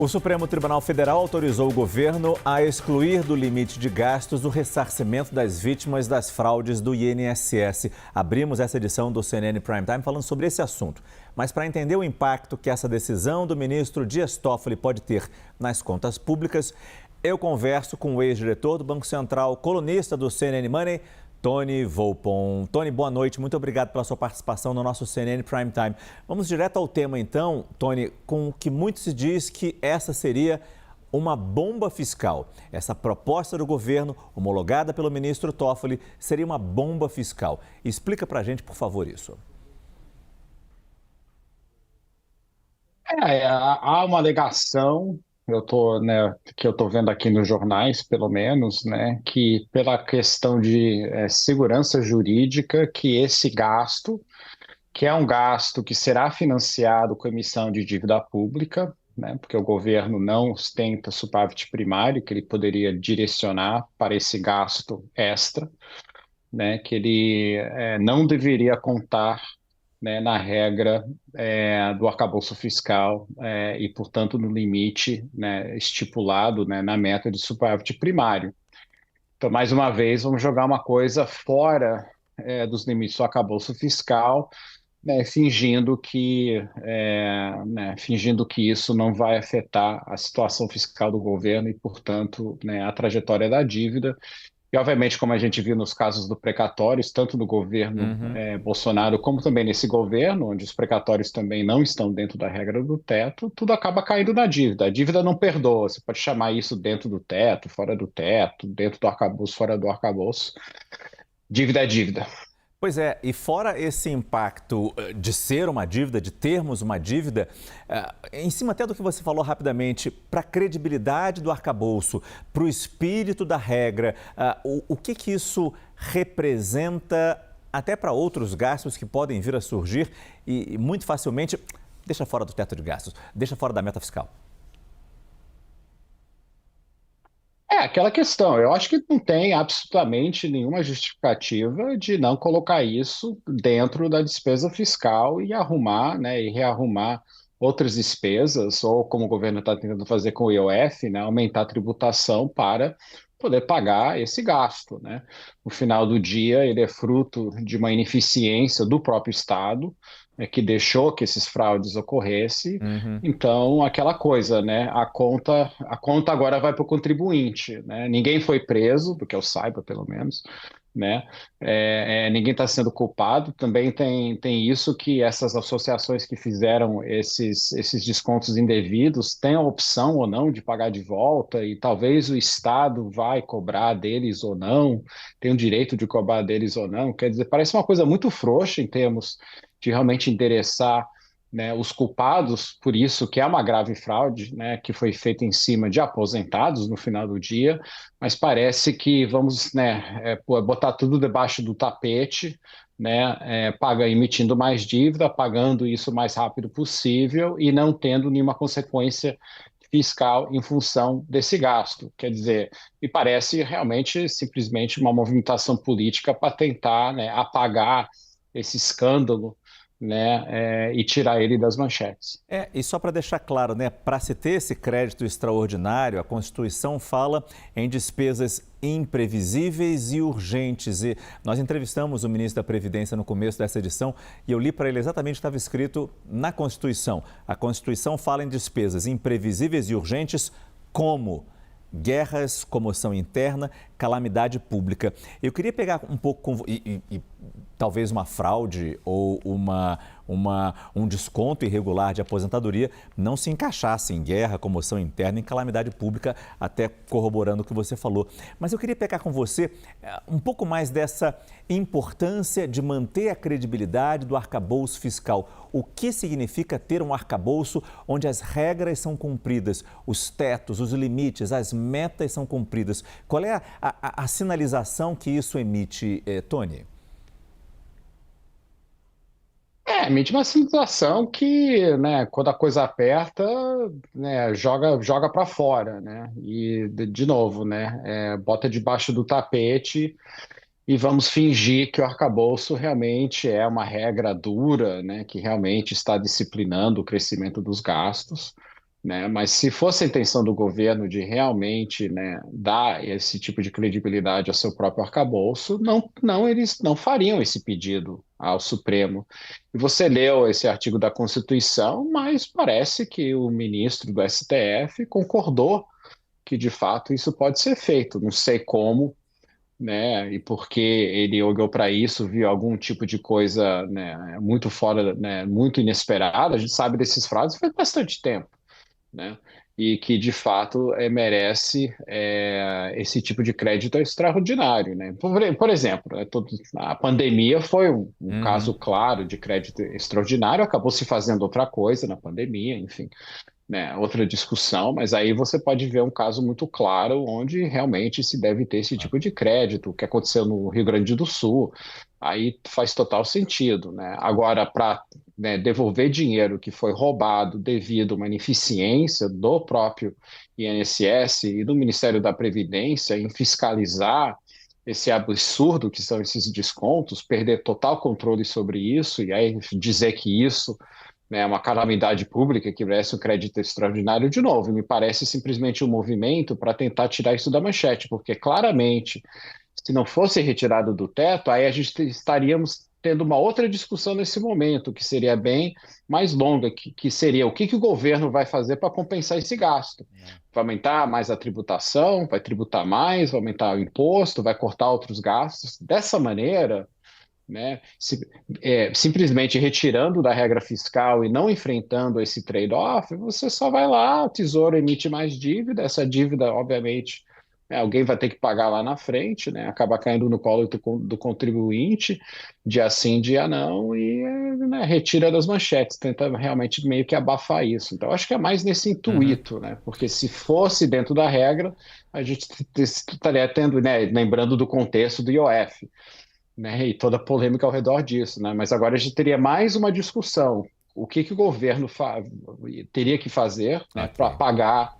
O Supremo Tribunal Federal autorizou o governo a excluir do limite de gastos o ressarcimento das vítimas das fraudes do INSS. Abrimos essa edição do CNN Prime Time falando sobre esse assunto. Mas para entender o impacto que essa decisão do ministro Dias Toffoli pode ter nas contas públicas, eu converso com o ex-diretor do Banco Central, colunista do CNN Money, Tony Volpon. Tony, boa noite. Muito obrigado pela sua participação no nosso CNN Prime Time. Vamos direto ao tema, então, Tony, com o que muito se diz que essa seria uma bomba fiscal. Essa proposta do governo, homologada pelo ministro Toffoli, seria uma bomba fiscal. Explica para a gente, por favor, isso. Há uma alegação, que eu tô vendo aqui nos jornais, pelo menos, né, que pela questão de segurança jurídica, que esse gasto, que é um gasto que será financiado com emissão de dívida pública, né, porque o governo não ostenta superávit primário, que ele poderia direcionar para esse gasto extra, né, que ele não deveria contar, né, na regra do arcabouço fiscal e, portanto, no limite, né, estipulado, né, na meta de superávit primário. Então, mais uma vez, vamos jogar uma coisa fora dos limites do arcabouço fiscal, né, fingindo que isso não vai afetar a situação fiscal do governo e, portanto, né, a trajetória da dívida. E, obviamente, como a gente viu nos casos do precatórios, tanto no governo Bolsonaro como também nesse governo, onde os precatórios também não estão dentro da regra do teto, tudo acaba caindo na dívida. A dívida não perdoa. Você pode chamar isso dentro do teto, fora do teto, dentro do arcabouço, fora do arcabouço. Dívida é dívida. Pois é, e fora esse impacto de ser uma dívida, de termos uma dívida, em cima até do que você falou rapidamente, para a credibilidade do arcabouço, para o espírito da regra, o que isso representa até para outros gastos que podem vir a surgir e muito facilmente deixa fora do teto de gastos, deixa fora da meta fiscal? Aquela questão. Eu acho que não tem absolutamente nenhuma justificativa de não colocar isso dentro da despesa fiscal e arrumar, né, e rearrumar outras despesas, ou como o governo está tentando fazer com o IOF, né, aumentar a tributação para poder pagar esse gasto, né? No final do dia, ele é fruto de uma ineficiência do próprio Estado, que deixou que esses fraudes ocorressem. Uhum. Então, aquela coisa, né? A conta agora vai para o contribuinte, né? Ninguém foi preso, do que eu saiba, pelo menos, né? Ninguém está sendo culpado. Também tem isso que essas associações que fizeram esses descontos indevidos têm a opção ou não de pagar de volta, e talvez o Estado vai cobrar deles ou não, tem o direito de cobrar deles ou não. Quer dizer, parece uma coisa muito frouxa em termos de realmente endereçar, né, os culpados por isso, que é uma grave fraude, né, que foi feita em cima de aposentados no final do dia, mas parece que vamos, né, botar tudo debaixo do tapete, né, emitindo mais dívida, pagando isso o mais rápido possível e não tendo nenhuma consequência fiscal em função desse gasto. Quer dizer, me parece realmente simplesmente uma movimentação política para tentar, né, apagar esse escândalo, né, e tirar ele das manchetes. E só para deixar claro, né, para se ter esse crédito extraordinário, a Constituição fala em despesas imprevisíveis e urgentes. E nós entrevistamos o ministro da Previdência no começo dessa edição e eu li para ele exatamente o que estava escrito na Constituição. A Constituição fala em despesas imprevisíveis e urgentes como guerras, comoção interna, calamidade pública. Eu queria pegar um pouco e talvez uma fraude ou um desconto irregular de aposentadoria não se encaixasse em guerra, comoção interna, em calamidade pública, até corroborando o que você falou. Mas eu queria pegar com você um pouco mais dessa importância de manter a credibilidade do arcabouço fiscal. O que significa ter um arcabouço onde as regras são cumpridas, os tetos, os limites, as metas são cumpridas? Qual é a sinalização que isso emite, Tony? Emite uma situação que, né, quando a coisa aperta, né, joga para fora, né? E, de novo, né, bota debaixo do tapete e vamos fingir que o arcabouço realmente é uma regra dura, né, que realmente está disciplinando o crescimento dos gastos, né? Mas se fosse a intenção do governo de realmente, né, dar esse tipo de credibilidade ao seu próprio arcabouço, não, eles não fariam esse pedido ao Supremo. E você leu esse artigo da Constituição, mas parece que o ministro do STF concordou que de fato isso pode ser feito. Não sei como, né? E porque ele olhou para isso, viu algum tipo de coisa, né, muito fora, né, muito inesperada. A gente sabe desses fraudes faz bastante tempo, né? E que de fato merece esse tipo de crédito extraordinário, né? Por exemplo, né, a pandemia foi um Uhum. caso claro de crédito extraordinário, acabou se fazendo outra coisa na pandemia, enfim, né, outra discussão, mas aí você pode ver um caso muito claro onde realmente se deve ter esse tipo de crédito, o que aconteceu no Rio Grande do Sul, aí faz total sentido, né? Agora, para, né, devolver dinheiro que foi roubado devido a uma ineficiência do próprio INSS e do Ministério da Previdência em fiscalizar esse absurdo que são esses descontos, perder total controle sobre isso e aí dizer que isso, né, uma calamidade pública que merece um crédito extraordinário, de novo, me parece simplesmente um movimento para tentar tirar isso da manchete, porque claramente, se não fosse retirado do teto, aí a gente estaríamos tendo uma outra discussão nesse momento, que seria bem mais longa, que seria o que o governo vai fazer para compensar esse gasto. Vai aumentar mais a tributação, vai tributar mais, vai aumentar o imposto, vai cortar outros gastos. Dessa maneira, né? Simplesmente retirando da regra fiscal e não enfrentando esse trade-off, você só vai lá, o Tesouro emite mais dívida, essa dívida, obviamente, né, alguém vai ter que pagar lá na frente, né? Acaba caindo no colo do contribuinte, dia sim, dia não, e né, retira das manchetes, tenta realmente meio que abafar isso. Então, acho que é mais nesse Uhum. intuito, né? Porque se fosse dentro da regra, a gente estaria tendo, né, lembrando do contexto do IOF, né, e toda a polêmica ao redor disso, né? Mas agora a gente teria mais uma discussão. O que o governo teria que fazer, né, para Ok. pagar,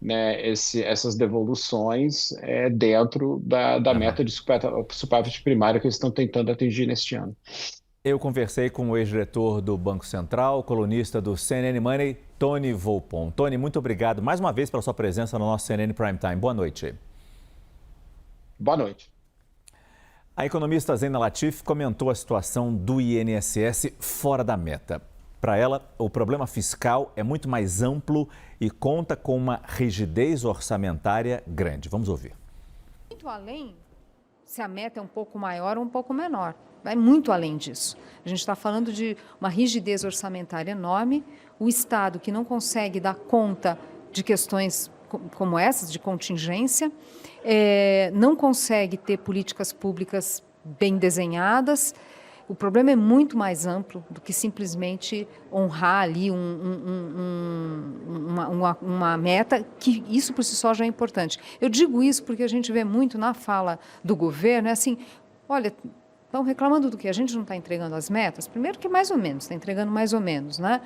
né, essas devoluções dentro da Aham. meta de superávit primário que eles estão tentando atingir neste ano. Eu conversei com o ex-diretor do Banco Central, colunista do CNN Money, Tony Volpon. Tony, muito obrigado mais uma vez pela sua presença no nosso CNN Prime Time. Boa noite. Boa noite. A economista Zena Latif comentou a situação do INSS fora da meta. Para ela, o problema fiscal é muito mais amplo e conta com uma rigidez orçamentária grande. Vamos ouvir. Muito além, se a meta é um pouco maior ou um pouco menor. Vai muito além disso. A gente está falando de uma rigidez orçamentária enorme, o Estado que não consegue dar conta de questões como essas, de contingência, não consegue ter políticas públicas bem desenhadas. O problema é muito mais amplo do que simplesmente honrar ali uma meta, que isso por si só já é importante. Eu digo isso porque a gente vê muito na fala do governo, assim, olha, estão reclamando do que? A gente não está entregando as metas? Primeiro que mais ou menos, está entregando mais ou menos, né?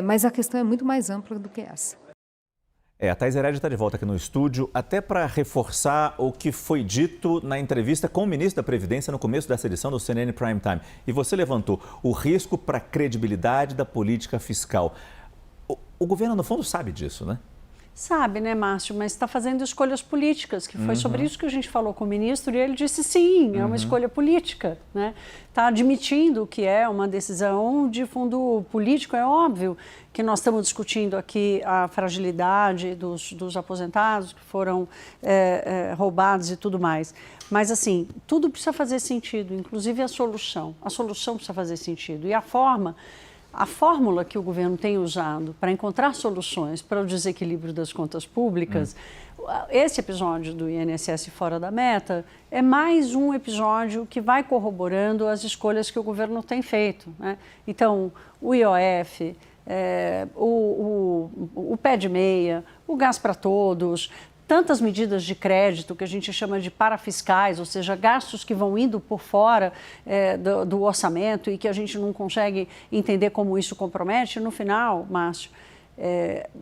Mas a questão é muito mais ampla do que essa. A Thais Herede está de volta aqui no estúdio, até para reforçar o que foi dito na entrevista com o ministro da Previdência no começo dessa edição do CNN Prime Time. E você levantou o risco para a credibilidade da política fiscal. O governo, no fundo, sabe disso, né? Sabe, né, Márcio, mas está fazendo escolhas políticas, que foi sobre isso que a gente falou com o ministro, e ele disse sim, é uma escolha política, né? Está admitindo que é uma decisão de fundo político, é óbvio que nós estamos discutindo aqui a fragilidade dos aposentados que foram roubados e tudo mais. Mas, assim, tudo precisa fazer sentido, inclusive a solução. A solução precisa fazer sentido. E a fórmula que o governo tem usado para encontrar soluções para o desequilíbrio das contas públicas, esse episódio do INSS fora da meta é mais um episódio que vai corroborando as escolhas que o governo tem feito, né? Então, o IOF, o pé de meia, o gás para todos, tantas medidas de crédito que a gente chama de parafiscais, ou seja, gastos que vão indo por fora do orçamento e que a gente não consegue entender como isso compromete. No final, Márcio,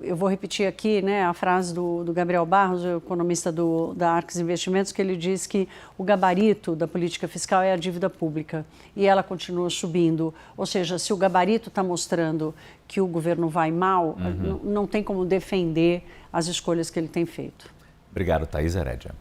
eu vou repetir aqui, né, a frase do Gabriel Barros, o economista da Arques Investimentos, que ele diz que o gabarito da política fiscal é a dívida pública e ela continua subindo. Ou seja, se o gabarito está mostrando que o governo vai mal, não tem como defender as escolhas que ele tem feito. Obrigado, Thaís Herédia.